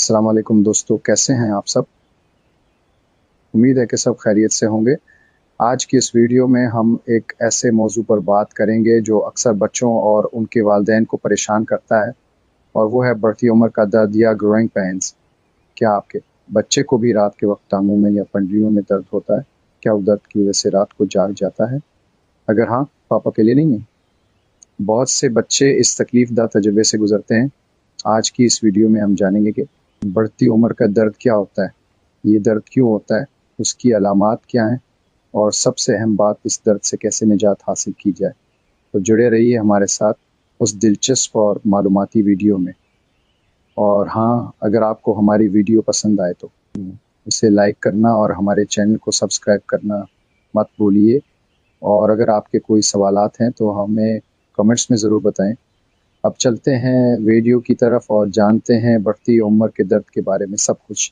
अस्सलाम वालेकुम दोस्तों, कैसे हैं आप सब? उम्मीद है कि सब खैरियत से होंगे। आज की इस वीडियो में हम एक ऐसे मौजू पर बात करेंगे जो अक्सर बच्चों और उनके वालिदैन को परेशान करता है, और वो है बढ़ती उम्र का दर्द या ग्रोइंग पेन्स। क्या आपके बच्चे को भी रात के वक्त टांगों में या पंडलियों में दर्द होता है? क्या वो दर्द की वजह से रात को जाग जाता है? अगर हाँ, तो आप अकेले नहीं हैं। बहुत से बच्चे इस तकलीफ़दा तजुर्बे से गुजरते हैं। आज की इस वीडियो में हम जानेंगे कि बढ़ती उम्र का दर्द क्या होता है, ये दर्द क्यों होता है, उसकी अलामात क्या हैं, और सबसे अहम बात, इस दर्द से कैसे निजात हासिल की जाए। तो जुड़े रहिए हमारे साथ उस दिलचस्प और मालूमाती वीडियो में। और हाँ, अगर आपको हमारी वीडियो पसंद आए तो इसे लाइक करना और हमारे चैनल को सब्सक्राइब करना मत भूलिए। और अगर आपके कोई सवालात हैं तो हमें कमेंट्स में ज़रूर बताएं। अब चलते हैं वीडियो की तरफ और जानते हैं बढ़ती उम्र के दर्द के बारे में सब कुछ।